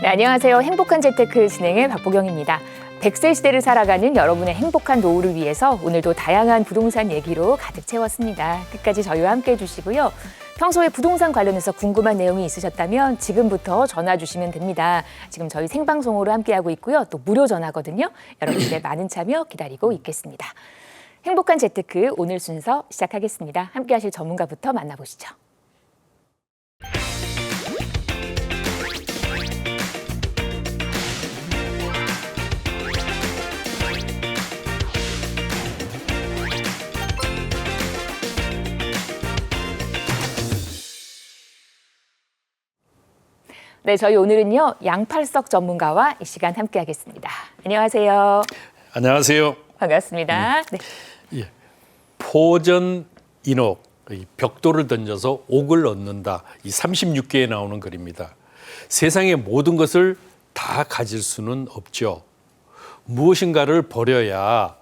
네, 안녕하세요. 행복한 재테크 진행의 박보경입니다. 100세 시대를 살아가는 여러분의 행복한 노후를 위해서 오늘도 다양한 부동산 얘기로 가득 채웠습니다. 끝까지 저희와 함께해 주시고요. 평소에 부동산 관련해서 궁금한 내용이 있으셨다면 지금부터 전화 주시면 됩니다. 지금 저희 생방송으로 함께하고 있고요. 또 무료 전화거든요. 여러분들의 많은 참여 기다리고 있겠습니다. 행복한 재테크 오늘 순서 시작하겠습니다. 함께하실 전문가부터 만나보시죠. 네, 저희 오늘은요 양팔석 전문가와 이 시간 함께하겠습니다. 안녕하세요. 안녕하세요. 반갑습니다. 네. 예. 포전 인옥, 벽돌을 던져서 옥을 얻는다. 이 36개에 나오는 글입니다. 세상의 모든 것을 다 가질 수는 없죠. 무엇인가를 버려야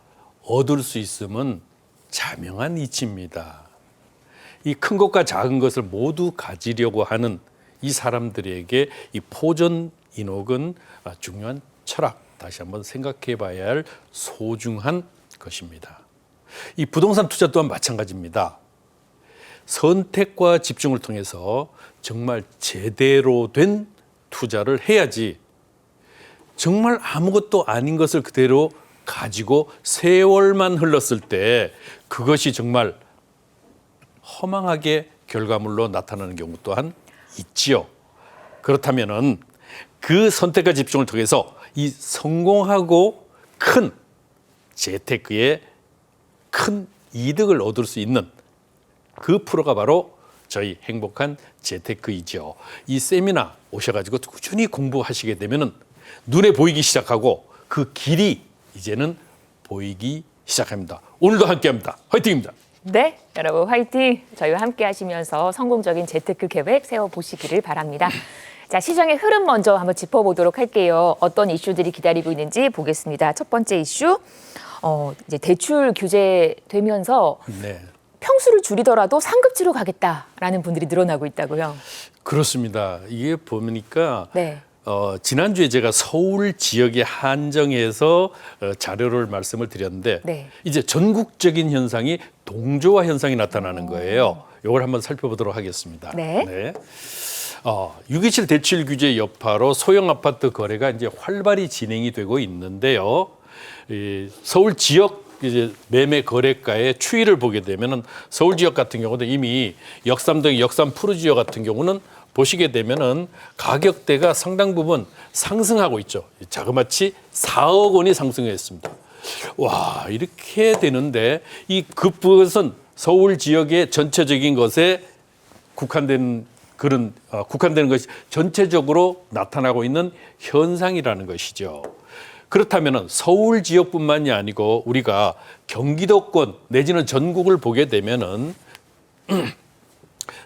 얻을 수 있음은 자명한 이치입니다. 이 큰 것과 작은 것을 모두 가지려고 하는 이 사람들에게 이 포전 인옥은 중요한 철학, 다시 한번 생각해 봐야 할 소중한 것입니다. 이 부동산 투자 또한 마찬가지입니다. 선택과 집중을 통해서 정말 제대로 된 투자를 해야지 정말 아무것도 아닌 것을 그대로 가지고 세월만 흘렀을 때 그것이 정말 허망하게 결과물로 나타나는 경우 또한 있지요. 그렇다면은 그 선택과 집중을 통해서 이 성공하고 큰 재테크에 큰 이득을 얻을 수 있는 그 프로가 바로 저희 행복한 재테크이죠. 이 세미나 오셔가지고 꾸준히 공부하시게 되면은 눈에 보이기 시작하고 그 길이 이제는 보이기 시작합니다. 오늘도 함께합니다. 화이팅입니다. 네, 여러분 화이팅! 저희와 함께 하시면서 성공적인 재테크 계획 세워보시기를 바랍니다. 자, 시장의 흐름 먼저 한번 짚어보도록 할게요. 어떤 이슈들이 기다리고 있는지 보겠습니다. 첫 번째 이슈, 이제 대출 규제 되면서 네. 평수를 줄이더라도 상급지로 가겠다라는 분들이 늘어나고 있다고요. 그렇습니다. 이게 보니까 네. 지난주에 제가 서울 지역에 한정해서 자료를 말씀을 드렸는데 네. 이제 전국적인 현상이 동조화 현상이 나타나는 거예요. 이걸 한번 살펴보도록 하겠습니다. 네. 627 대출 규제 여파로 소형 아파트 거래가 이제 활발히 진행이 되고 있는데요. 이 서울 지역 이제 매매 거래가의 추이를 보게 되면은 서울 지역 같은 경우도 이미 역삼 등 역삼 푸르지오 같은 경우는 보시게 되면은 가격대가 상당 부분 상승하고 있죠. 자그마치 4억 원이 상승했습니다. 와, 이렇게 되는데 이 그것은 서울 지역의 전체적인 것에 국한된 그런 국한되는 것이 전체적으로 나타나고 있는 현상이라는 것이죠. 그렇다면은 서울 지역뿐만이 아니고 우리가 경기도권 내지는 전국을 보게 되면은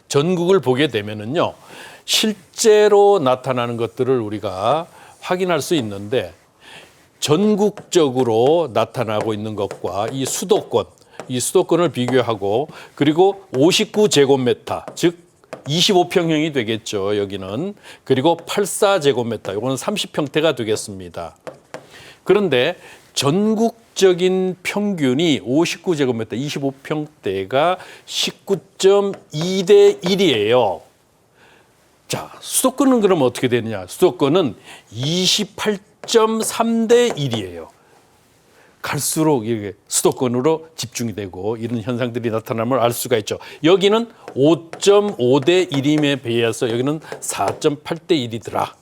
전국을 보게 되면은요, 실제로 나타나는 것들을 우리가 확인할 수 있는데 전국적으로 나타나고 있는 것과 이 수도권을 비교하고 그리고 59제곱미터, 즉 25평형이 되겠죠, 여기는. 그리고 84제곱미터, 이거는 30평대가 되겠습니다. 그런데 전국적인 평균이 59제곱미터, 25평대가 19.2대 1이에요. 자, 수도권은 그럼 어떻게 되느냐? 수도권은 28.3대 1이에요. 갈수록 이게 수도권으로 집중이 되고 이런 현상들이 나타남을 알 수가 있죠. 여기는 5.5대 1임에 비해서 여기는 4.8대 1이더라.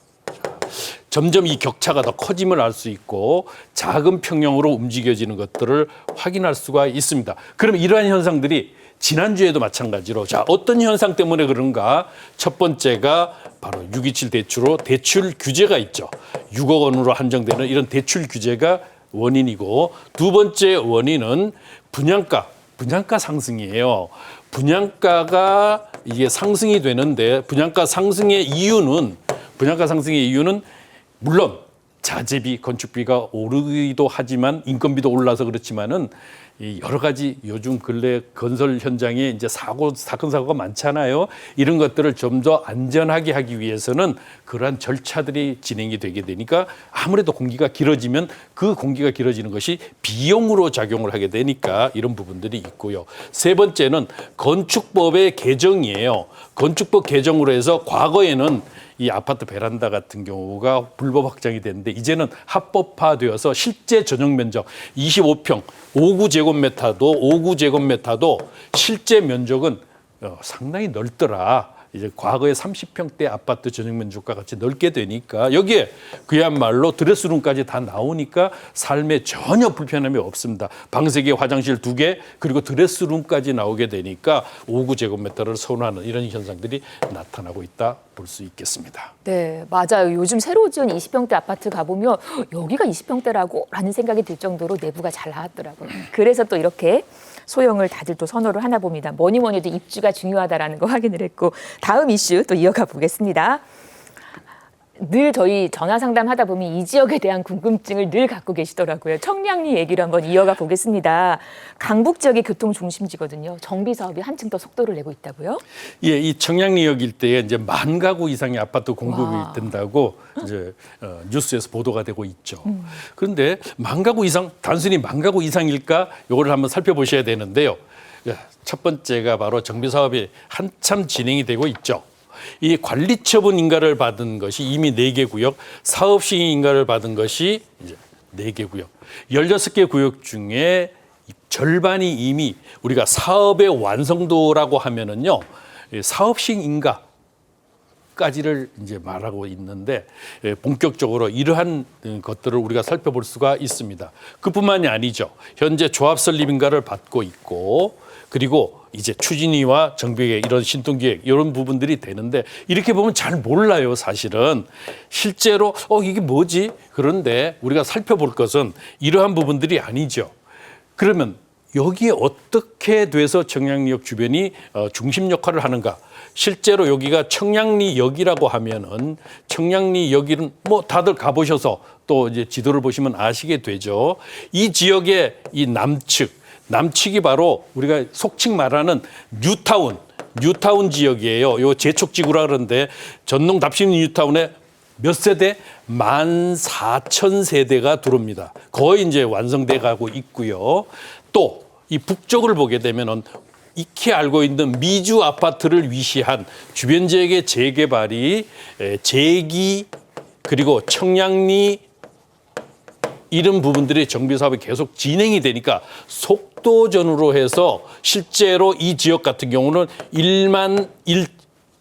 점점 이 격차가 더 커짐을 알 수 있고 작은 평형으로 움직여지는 것들을 확인할 수가 있습니다. 그럼 이러한 현상들이 지난주에도 마찬가지로 자, 어떤 현상 때문에 그런가? 첫 번째가 바로 627 대출로 대출 규제가 있죠. 6억 원으로 한정되는 이런 대출 규제가 원인이고, 두 번째 원인은 분양가 상승이에요. 분양가가 이게 상승이 되는데 분양가 상승의 이유는 물론 자재비, 건축비가 오르기도 하지만 인건비도 올라서 그렇지만은 이 여러 가지 요즘 근래 건설 현장에 이제 사건 사고가 많잖아요. 이런 것들을 좀 더 안전하게 하기 위해서는 그러한 절차들이 진행이 되게 되니까 아무래도 공기가 길어지면 그 공기가 길어지는 것이 비용으로 작용을 하게 되니까 이런 부분들이 있고요. 세 번째는 건축법의 개정이에요. 건축법 개정으로 해서 과거에는 이 아파트 베란다 같은 경우가 불법 확장이 됐는데 이제는 합법화되어서 실제 전용 면적 25평, 5구제곱미터도 실제 면적은 상당히 넓더라. 이제 과거의 30평대 아파트 전용 면적과 같이 넓게 되니까 여기에 그야말로 드레스룸까지 다 나오니까 삶에 전혀 불편함이 없습니다. 방 3개, 화장실 2개, 그리고 드레스룸까지 나오게 되니까 5구제곱미터를 선호하는 이런 현상들이 나타나고 있다 볼 수 있겠습니다. 네, 맞아요. 요즘 새로 지은 20평대 아파트 가보면 여기가 20평대라고? 라는 생각이 들 정도로 내부가 잘 나왔더라고요. 그래서 또 이렇게 소형을 다들 또 선호를 하나 봅니다. 뭐니 뭐니 해도 입주가 중요하다라는 거 확인을 했고 다음 이슈 또 이어가 보겠습니다. 늘 저희 전화 상담하다 보면 이 지역에 대한 궁금증을 늘 갖고 계시더라고요. 청량리 얘기를 한번 이어가 보겠습니다. 강북 지역이 교통 중심지거든요. 정비 사업이 한층 더 속도를 내고 있다고요? 예, 이 청량리역 일대에 이제 10,000가구 이상의 아파트 공급이 와. 된다고 이제 뉴스에서 보도가 되고 있죠. 그런데 10,000가구 이상, 단순히 10,000가구 이상일까? 요거를 한번 살펴보셔야 되는데요. 첫 번째가 바로 정비 사업이 한참 진행이 되고 있죠. 이 관리처분 인가를 받은 것이 이미 4개 구역, 사업 시행 인가를 받은 것이 이제 4개 구역, 16개 구역 중에 절반이 이미 우리가 사업의 완성도라고 하면은요, 사업 시행 인가까지를 이제 말하고 있는데 본격적으로 이러한 것들을 우리가 살펴볼 수가 있습니다. 그뿐만이 아니죠. 현재 조합 설립 인가를 받고 있고 그리고 이제 추진위와 정비계획 이런 신통기획 이런 부분들이 되는데 이렇게 보면 잘 몰라요 사실은. 실제로 이게 뭐지? 그런데 우리가 살펴볼 것은 이러한 부분들이 아니죠. 그러면 여기에 어떻게 돼서 청량리역 주변이 중심 역할을 하는가? 실제로 여기가 청량리역이라고 하면은 청량리역은 뭐 다들 가보셔서 또 이제 지도를 보시면 아시게 되죠. 이 지역의 이 남측이 바로 우리가 속칭 말하는 뉴타운 지역이에요. 요 제촉지구라 그러는데 전농 답심 뉴타운에 몇 세대? 14,000세대가 들어옵니다. 거의 이제 완성돼 가고 있고요. 또 이 북쪽을 보게 되면은 익히 알고 있는 미주 아파트를 위시한 주변 지역의 재개발이 제기 그리고 청량리 이런 부분들이 정비 사업이 계속 진행이 되니까 속도전으로 해서 실제로 이 지역 같은 경우는 1만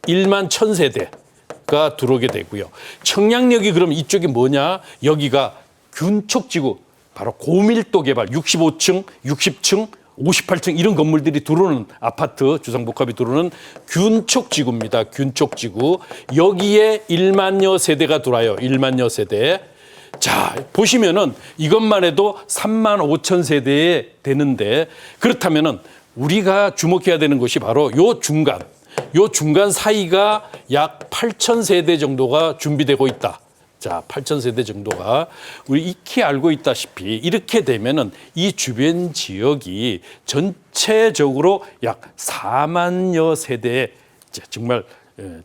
1,000세대가 들어오게 되고요. 청량역이 그럼 이쪽이 뭐냐? 여기가 균촉지구 바로 고밀도 개발 65층, 60층, 58층 이런 건물들이 들어오는 아파트 주상복합이 들어오는 균촉지구입니다. 균촉지구. 여기에 1만여 세대가 들어와요. 1만여 세대. 자, 보시면은 이것만 해도 35,000세대에 되는데 그렇다면은 우리가 주목해야 되는 것이 바로 요 중간 사이가 약 8,000세대 정도가 준비되고 있다. 자, 8,000세대 정도가 우리 익히 알고 있다시피 이렇게 되면은 이 주변 지역이 전체적으로 약 4만여 세대의 정말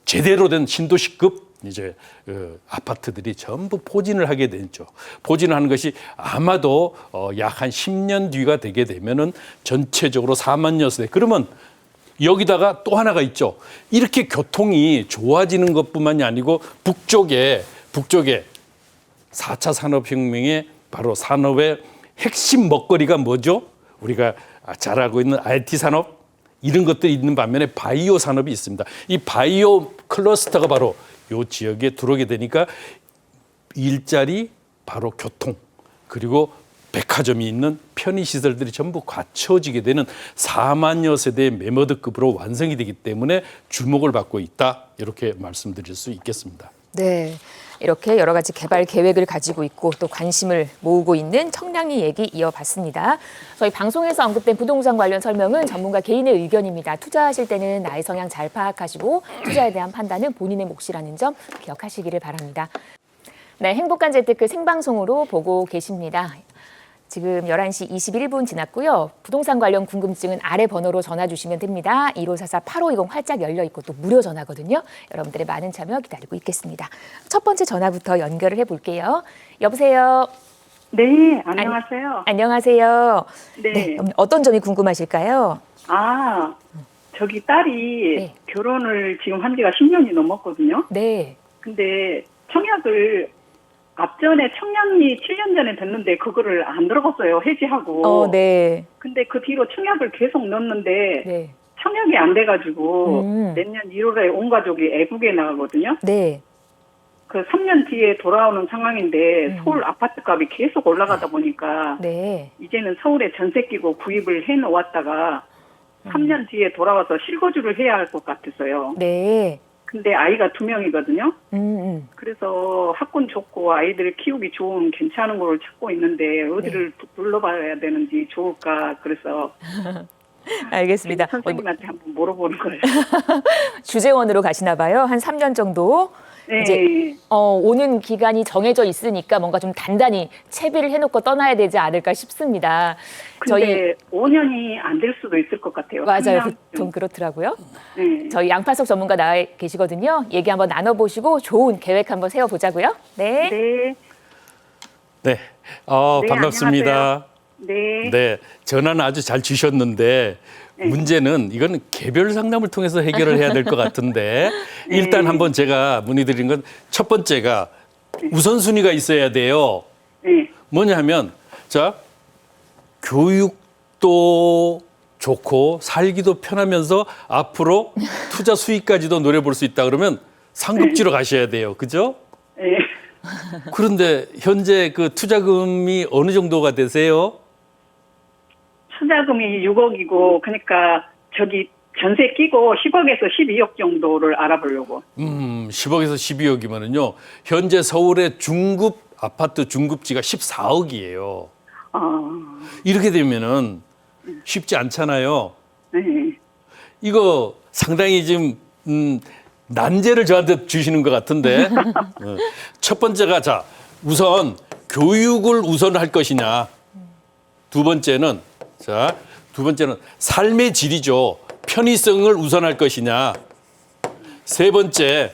제대로 된 신도시급 이제 아파트들이 전부 포진을 하게 되죠. 포진을 하는 것이 아마도 약 한 10년 뒤가 되게 되면은 전체적으로 4만여 세대. 그러면 여기다가 또 하나가 있죠. 이렇게 교통이 좋아지는 것뿐만이 아니고 북쪽에 4차 산업혁명의 바로 산업의 핵심 먹거리가 뭐죠? 우리가 잘 알고 있는 IT 산업 이런 것들이 있는 반면에 바이오 산업이 있습니다. 이 바이오 클러스터가 바로 이 지역에 들어오게 되니까 일자리, 바로 교통, 그리고 백화점이 있는 편의시설들이 전부 갖춰지게 되는 4만여 세대의 매머드급으로 완성이 되기 때문에 주목을 받고 있다. 이렇게 말씀드릴 수 있겠습니다. 네. 이렇게 여러 가지 개발 계획을 가지고 있고 또 관심을 모으고 있는 청량리 얘기 이어봤습니다. 저희 방송에서 언급된 부동산 관련 설명은 전문가 개인의 의견입니다. 투자하실 때는 나의 성향 잘 파악하시고 투자에 대한 판단은 본인의 몫이라는 점 기억하시기를 바랍니다. 네, 행복한 재테크 생방송으로 보고 계십니다. 지금 11시 21분 지났고요. 부동산 관련 궁금증은 아래 번호로 전화 주시면 됩니다. 1544-8520 활짝 열려 있고 또 무료 전화거든요. 여러분들의 많은 참여 기다리고 있겠습니다. 첫 번째 전화부터 연결을 해볼게요. 여보세요. 네, 안녕하세요. 안녕하세요. 네. 어떤 점이 궁금하실까요? 저기 딸이 네. 결혼을 지금 한 지가 10년이 넘었거든요. 네. 근데 청약을 앞전에 청약이 7년 전에 됐는데 그거를 안 들어갔어요. 해지하고. 네. 근데 그 뒤로 청약을 계속 넣었는데 네. 청약이 안 돼가지고 음. 내년 1월에 온 가족이 애국에 나가거든요. 네. 그 3년 뒤에 돌아오는 상황인데 서울 아파트 값이 계속 올라가다 보니까 네. 이제는 서울에 전세 끼고 구입을 해 놓았다가 3년 뒤에 돌아와서 실거주를 해야 할 것 같았어요. 네. 근데 아이가 2명이거든요. 그래서 학군 좋고 아이들 키우기 좋은 괜찮은 걸 찾고 있는데 어디를 둘러봐야 되는지 좋을까. 그래서 알겠습니다. 선생님한테 한번 물어보는 거예요. 주재원으로 가시나 봐요. 한 3년 정도. 네. 이제 오는 기간이 정해져 있으니까 뭔가 좀 단단히 채비를 해놓고 떠나야 되지 않을까 싶습니다. 근데 5년이 안 될 수도 있을 것 같아요. 맞아요. 3년 보통 그렇더라고요. 네. 저희 양파석 전문가 나와 계시거든요. 얘기 한번 나눠보시고 좋은 계획 한번 세워보자고요. 네. 네. 네, 반갑습니다. 네. 네, 전화는 아주 잘 주셨는데 문제는 이건 개별 상담을 통해서 해결을 해야 될 것 같은데 일단 한번 제가 문의드린 건 첫 번째가 우선순위가 있어야 돼요. 네. 뭐냐 하면 자 교육도 좋고 살기도 편하면서 앞으로 투자 수익까지도 노려볼 수 있다 그러면 상급지로 가셔야 돼요. 그죠? 네. 그런데 현재 그 투자금이 어느 정도가 되세요? 투자금이 6억이고 그러니까 저기 전세 끼고 10억에서 12억 정도를 알아보려고. 10억에서 12억이면은요. 현재 서울의 중급 아파트 중급지가 14억이에요. 이렇게 되면은 쉽지 않잖아요. 네. 이거 상당히 지금 난제를 저한테 주시는 것 같은데 첫 번째가 자 우선 교육을 우선할 것이냐. 두 번째는 삶의 질이죠. 편의성을 우선할 것이냐. 세 번째요.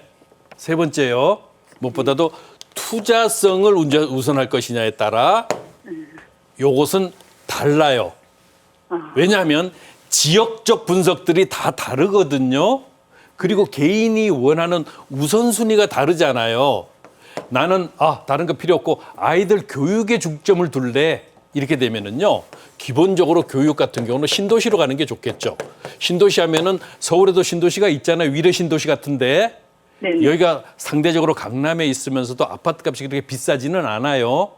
무엇보다도 투자성을 우선할 것이냐에 따라 요것은 달라요. 왜냐하면 지역적 분석들이 다 다르거든요. 그리고 개인이 원하는 우선순위가 다르잖아요. 나는 다른 거 필요 없고 아이들 교육에 중점을 둘래. 이렇게 되면은요. 기본적으로 교육 같은 경우는 신도시로 가는 게 좋겠죠. 신도시 하면은 서울에도 신도시가 있잖아요. 위례 신도시 같은데 네네. 여기가 상대적으로 강남에 있으면서도 아파트 값이 그렇게 비싸지는 않아요.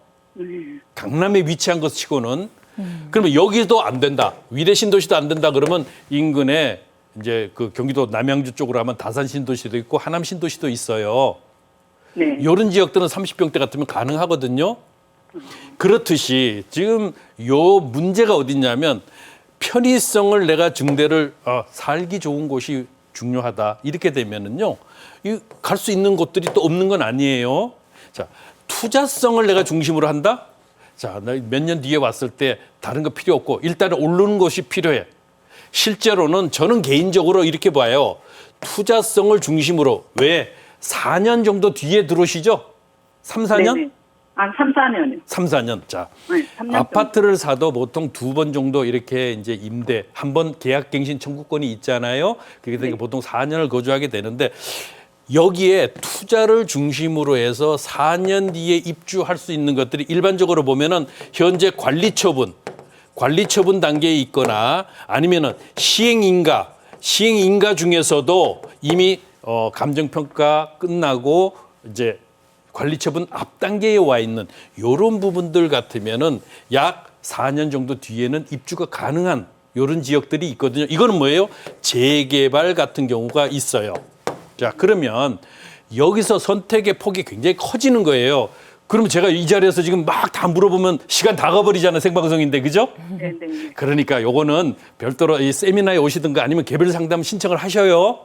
강남에 위치한 것 치고는. 그러면 여기도 안 된다. 위례 신도시도 안 된다 그러면 인근에 이제 그 경기도 남양주 쪽으로 하면 다산 신도시도 있고 하남 신도시도 있어요. 네. 이런 지역들은 30평대 같으면 가능하거든요. 그렇듯이 지금 요 문제가 어딨냐면 편의성을 내가 증대를 살기 좋은 곳이 중요하다. 이렇게 되면은요. 갈 수 있는 곳들이 또 없는 건 아니에요. 자, 투자성을 내가 중심으로 한다? 자, 나 몇 년 뒤에 왔을 때 다른 거 필요 없고 일단은 오르는 것이 필요해. 실제로는 저는 개인적으로 이렇게 봐요. 투자성을 중심으로 왜 4년 정도 뒤에 들어오시죠? 3, 4년? 네네. 3, 4년이요. 3, 4년. 자, 네, 3년 아파트를 사도 보통 2번 정도 이렇게 이제 임대, 한 번 계약갱신 청구권이 있잖아요. 그게 되니까 보통 4년을 거주하게 되는데 여기에 투자를 중심으로 해서 4년 뒤에 입주할 수 있는 것들이 일반적으로 보면은 현재 관리처분 단계에 있거나 아니면은 시행인가 중에서도 이미 감정평가 끝나고 이제 관리처분 앞 단계에 와 있는 이런 부분들 같으면은 약 4년 정도 뒤에는 입주가 가능한 이런 지역들이 있거든요. 이거는 뭐예요? 재개발 같은 경우가 있어요. 자, 그러면 여기서 선택의 폭이 굉장히 커지는 거예요. 그러면 제가 이 자리에서 지금 막 다 물어보면 시간 다 가버리잖아요. 생방송인데, 그죠? 네. 그러니까 요거는 별도로 이 세미나에 오시든가 아니면 개별 상담 신청을 하셔요.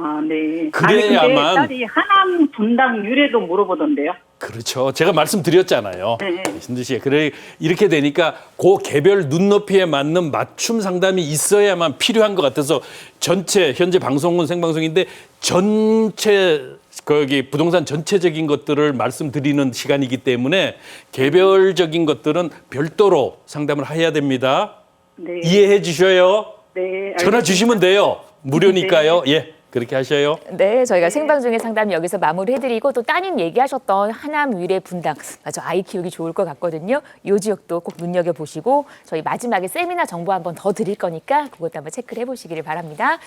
아, 네. 그래야만- 아니, 근데 딸이 하남 분당 유래도 물어보던데요. 그렇죠. 제가 말씀드렸잖아요. 네. 신두 씨. 그래 이렇게 되니까 그 개별 눈높이에 맞는 맞춤 상담이 있어야만 필요한 것 같아서 전체 현재 방송은 생방송인데 전체 거기 부동산 전체적인 것들을 말씀드리는 시간이기 때문에 개별적인 것들은 별도로 상담을 해야 됩니다. 네. 이해해 주셔요. 네. 전화 주시면 돼요. 무료니까요. 예. 그렇게 하셔요. 네, 저희가 생방송의 상담 여기서 마무리해드리고 또 따님 얘기하셨던 하남 위례 분당 맞아 아이 키우기 좋을 것 같거든요. 이 지역도 꼭 눈여겨보시고 저희 마지막에 세미나 정보 한번 더 드릴 거니까 그것도 한번 체크를 해보시기를 바랍니다.